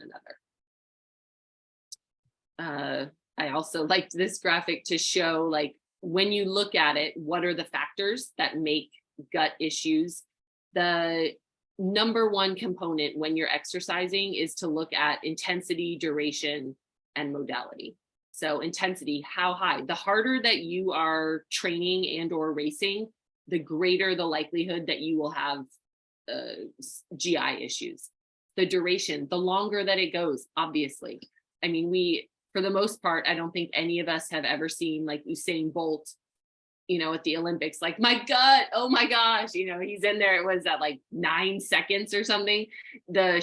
another. I also liked this graphic to show, when you look at it, what are the factors that make gut issues? The number one component when you're exercising is to look at intensity, duration, and modality. So intensity, how high? The harder that you are training and or racing, the greater the likelihood that you will have GI issues. The duration, the longer that it goes, obviously. I mean, for the most part, I don't think any of us have ever seen like Usain Bolt, at the Olympics, like, my gut, oh my gosh, he's in there. It was at like 9 seconds or something. The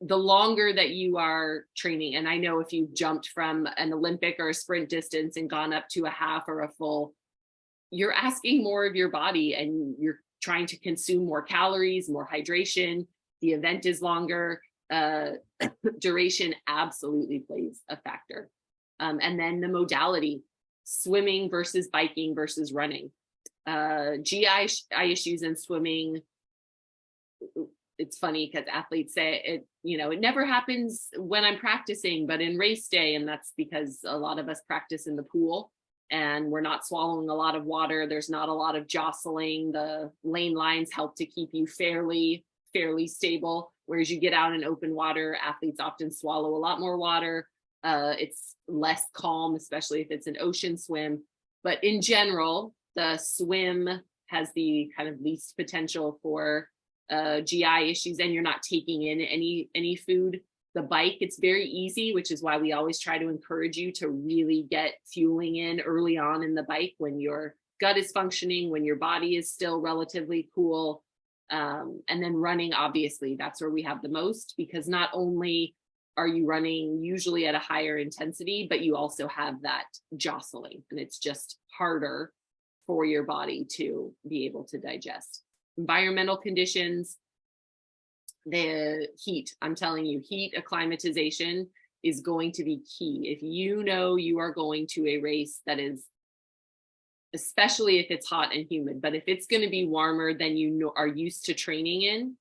longer that you are training, and I know if you've jumped from an Olympic or a sprint distance and gone up to a half or a full, you're asking more of your body and you're trying to consume more calories, more hydration. The event is longer. Duration absolutely plays a factor. And then the modality, swimming versus biking versus running. GI issues in swimming. It's funny because athletes say it, it never happens when I'm practicing, but in race day, and that's because a lot of us practice in the pool and we're not swallowing a lot of water. There's not a lot of jostling. The lane lines help to keep you fairly stable. Whereas you get out in open water, athletes often swallow a lot more water. It's less calm, especially if it's an ocean swim. But in general, the swim has the kind of least potential for GI issues, and you're not taking in any food. The bike, it's very easy, which is why we always try to encourage you to really get fueling in early on in the bike when your gut is functioning, when your body is still relatively cool. And then running, obviously, that's where we have the most, because not only are you running usually at a higher intensity, but you also have that jostling, and it's just harder for your body to be able to digest. Environmental conditions, the heat, I'm telling you, heat acclimatization is going to be key. If you are going to a race that is, especially if it's hot and humid, but if it's going to be warmer than you are used to training in,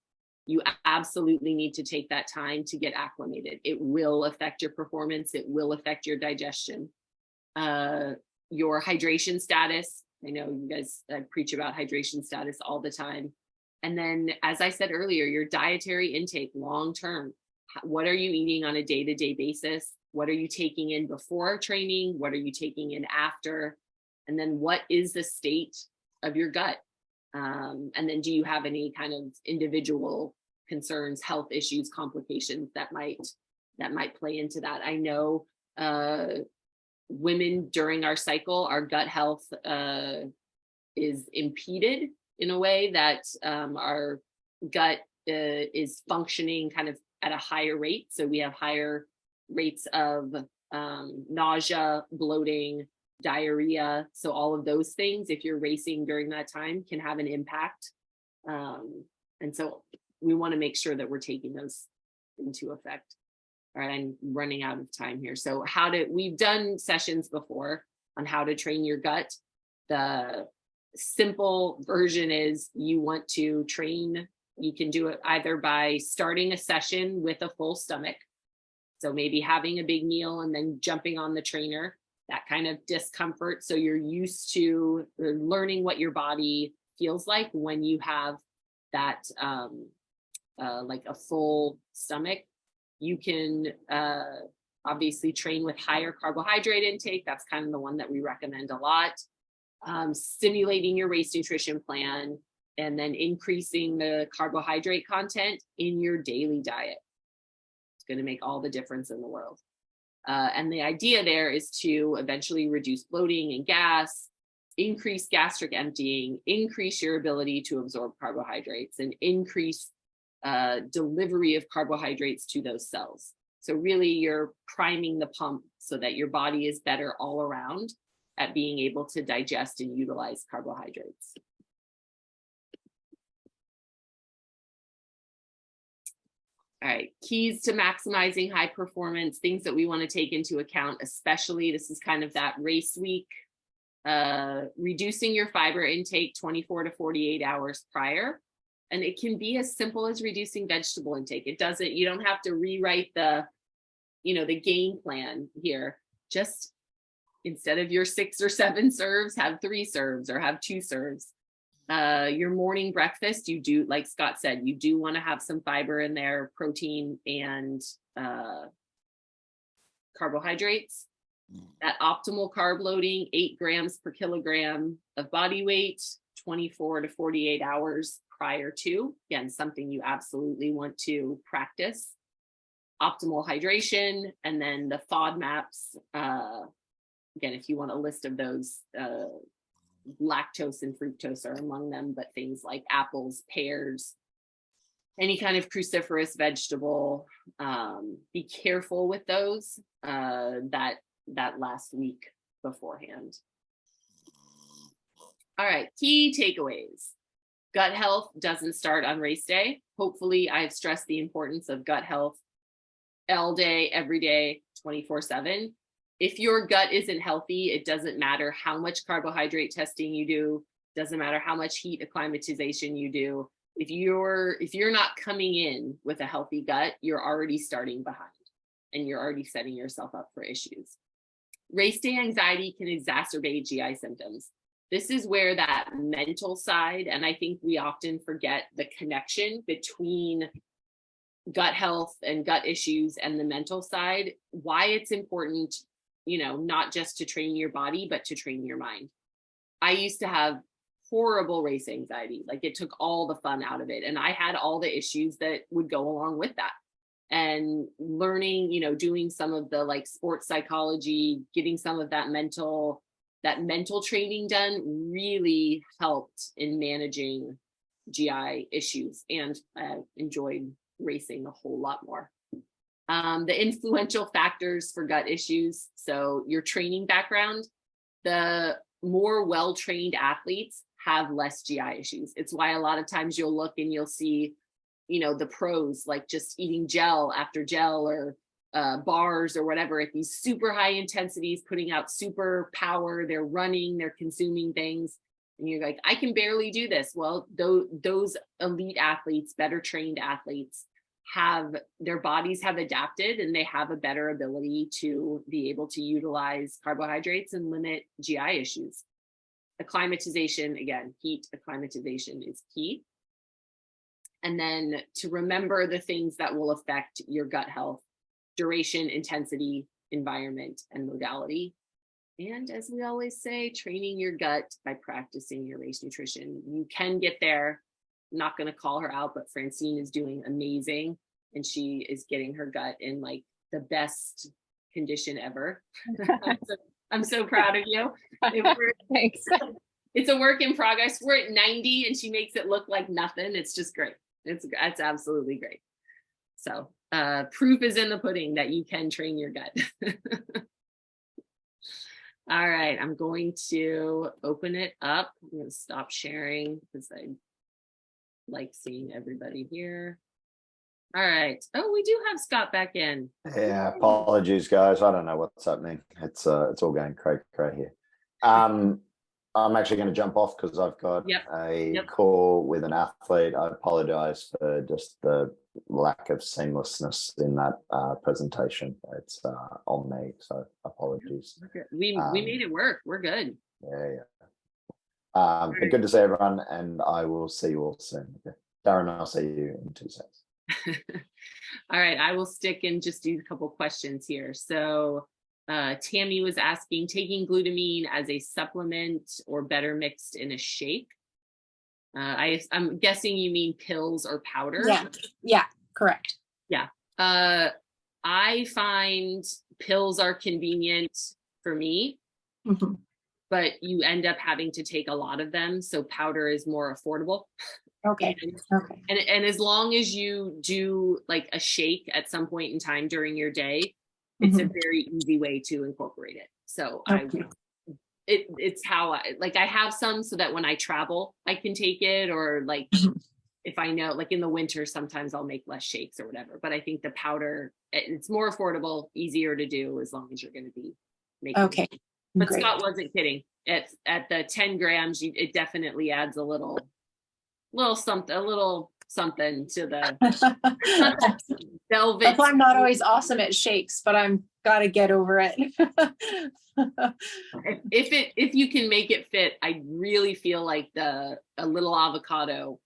you absolutely need to take that time to get acclimated. It will affect your performance. It will affect your digestion. Your hydration status. I know you guys preach about hydration status all the time. And then, as I said earlier, your dietary intake long-term. What are you eating on a day-to-day basis? What are you taking in before training? What are you taking in after? And then what is the state of your gut? And then do you have any kind of individual concerns, health issues, complications that might play into that? I know women during our cycle, our gut health is impeded in a way that our gut is functioning kind of at a higher rate. So we have higher rates of nausea, bloating, diarrhea. So all of those things, if you're racing during that time, can have an impact. And so we want to make sure that we're taking those into effect. All right, I'm running out of time here. So we've done sessions before on how to train your gut. The simple version is you want to train, you can do it either by starting a session with a full stomach. So maybe having a big meal and then jumping on the trainer, that kind of discomfort. So you're used to learning what your body feels like when you have that like a full stomach. You can obviously train with higher carbohydrate intake. That's kind of the one that we recommend a lot. Stimulating your race nutrition plan, and then increasing the carbohydrate content in your daily diet. It's going to make all the difference in the world. And the idea there is to eventually reduce bloating and gas, increase gastric emptying, increase your ability to absorb carbohydrates, and increase delivery of carbohydrates to those cells. So really you're priming the pump so that your body is better all around at being able to digest and utilize carbohydrates. All right, keys to maximizing high performance, things that we want to take into account, especially this is kind of that race week. Reducing your fiber intake 24 to 48 hours prior. And it can be as simple as reducing vegetable intake. You don't have to rewrite the game plan here. Just instead of your 6 or 7 serves, have 3 serves or have 2 serves. Your morning breakfast, you do, like Scott said, you do want to have some fiber in there, protein and carbohydrates. That optimal carb loading, 8 grams per kilogram of body weight, 24 to 48 hours prior to, again, something you absolutely want to practice. Optimal hydration, and then the FODMAPs, again, if you want a list of those, lactose and fructose are among them, but things like apples, pears, any kind of cruciferous vegetable, be careful with those that last week beforehand. All right, key takeaways. Gut health doesn't start on race day. Hopefully, I've stressed the importance of gut health all day, every day, 24/7. If your gut isn't healthy, it doesn't matter how much carbohydrate testing you do, doesn't matter how much heat acclimatization you do. If you're not coming in with a healthy gut, you're already starting behind and you're already setting yourself up for issues. Race day anxiety can exacerbate GI symptoms. This is where that mental side, and I think we often forget the connection between gut health and gut issues and the mental side, why it's important, not just to train your body, but to train your mind. I used to have horrible race anxiety. Like, it took all the fun out of it. And I had all the issues that would go along with that. And learning, doing some of the like sports psychology, getting some of that mental training done really helped in managing GI issues. And I enjoyed racing a whole lot more. The influential factors for gut issues. So your training background, the more well-trained athletes have less GI issues. It's why a lot of times you'll look and you'll see, the pros like just eating gel after gel or bars or whatever at these super high intensities, putting out super power. They're running, they're consuming things. And you're like, I can barely do this. Well, those elite athletes, better trained athletes, their bodies have adapted and they have a better ability to be able to utilize carbohydrates and limit GI issues. Acclimatization, again, heat acclimatization is key. And then to remember the things that will affect your gut health: duration, intensity, environment, and modality. And as we always say, training your gut by practicing your race nutrition. You can get there. I'm not going to call her out, but Francine is doing amazing. And she is getting her gut in like the best condition ever. I'm so proud of you. Thanks. It's a work in progress. We're at 90 and she makes it look like nothing. It's just great. It's absolutely great. So proof is in the pudding that you can train your gut. All right, I'm going to open it up. I'm going to stop sharing because I like seeing everybody here. All right. Oh, we do have Scott back in. Yeah, apologies, guys. I don't know what's happening. It's all going cray here. I'm actually going to jump off because I've got a call with an athlete. I apologize for just the lack of seamlessness in that presentation. It's on me, so apologies. We made it work. We're good. Yeah. But good to see everyone, and I will see you all soon. Okay. Darren, I'll see you in 2 seconds. All right, I will stick and just do a couple questions here. So Tammy was asking, taking glutamine as a supplement or better mixed in a shake? I'm guessing you mean pills or powder? Yeah, correct. Yeah. I find pills are convenient for me, but you end up having to take a lot of them. So powder is more affordable. Okay. And as long as you do like a shake at some point in time during your day, it's a very easy way to incorporate it. So it's how I have some so that when I travel, I can take it, or like if I know, like in the winter, sometimes I'll make less shakes or whatever. But I think the powder, it's more affordable, easier to do as long as you're going to be making. Okay. It. But great. Scott wasn't kidding. At the 10 grams, it definitely adds a little something to the velvet. That's why I'm not always awesome at shakes, but I'm gotta get over it. If you can make it fit, I really feel like a little avocado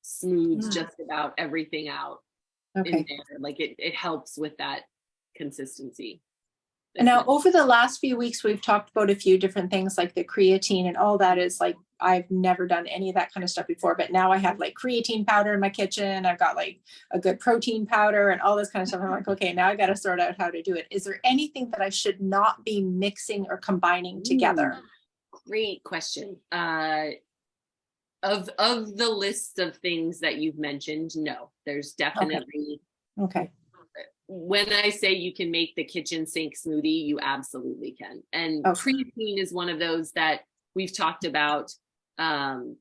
smooths just about everything out in there. Like it helps with that consistency. And now over the last few weeks, we've talked about a few different things like the creatine and all that is like, I've never done any of that kind of stuff before, but now I have like creatine powder in my kitchen. I've got like a good protein powder and all this kind of stuff. I'm like, okay, now I got to sort out how to do it. Is there anything that I should not be mixing or combining together? Great question. Of the list of things that you've mentioned, no, there's definitely. Okay. When I say you can make the kitchen sink smoothie, you absolutely can. And creatine is one of those that we've talked about, that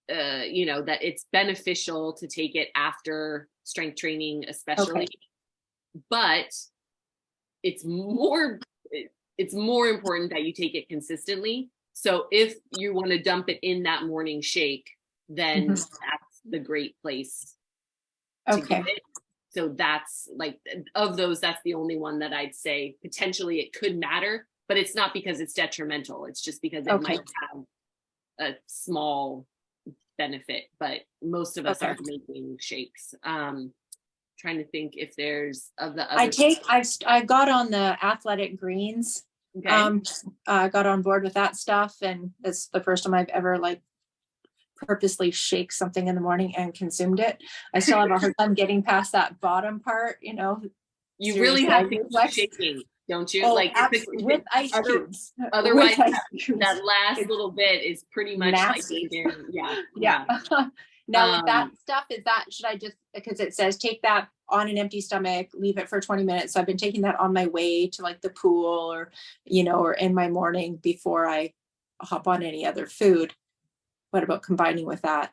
it's beneficial to take it after strength training, especially, but it's more important that you take it consistently. So if you want to dump it in that morning shake, then that's the great place to get it. So that's like, of those, that's the only one that I'd say potentially it could matter, but it's not because it's detrimental. It's just because it might have a small benefit, but most of us aren't making shakes. Trying to think if there's of the other. I got on the athletic greens. I got on board with that stuff, and it's the first time I've ever like purposely shake something in the morning and consumed it. I still have a hard time getting past that bottom part, You really have to keep shaking, don't you? Like with ice cubes. Otherwise, that last little bit is pretty much nasty. Like yeah. Now with that stuff, should I just, because it says take that on an empty stomach, leave it for 20 minutes. So I've been taking that on my way to like the pool or in my morning before I hop on any other food. What about combining with that?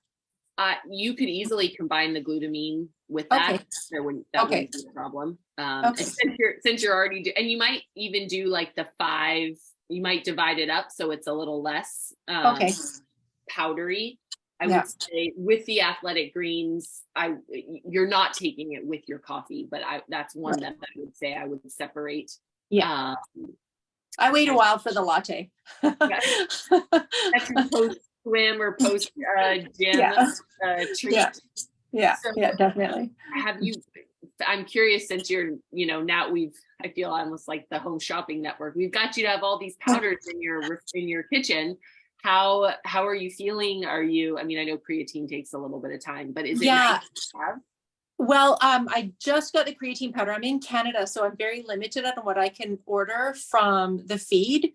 You could easily combine the glutamine with that. That wouldn't be a problem. And since you're already and you might even do like the 5, you might divide it up so it's a little less powdery. I would say with the athletic greens, you're not taking it with your coffee, but that's one that I would say I would separate. Yeah. I wait a while for the latte. That's your post swim or post gym treat. Yeah, definitely. Have you? I'm curious, since you're, now I feel almost like the home shopping network. We've got you to have all these powders in your kitchen. How are you feeling? I know creatine takes a little bit of time, but is it nice to have? Well, I just got the creatine powder. I'm in Canada, so I'm very limited on what I can order from the feed.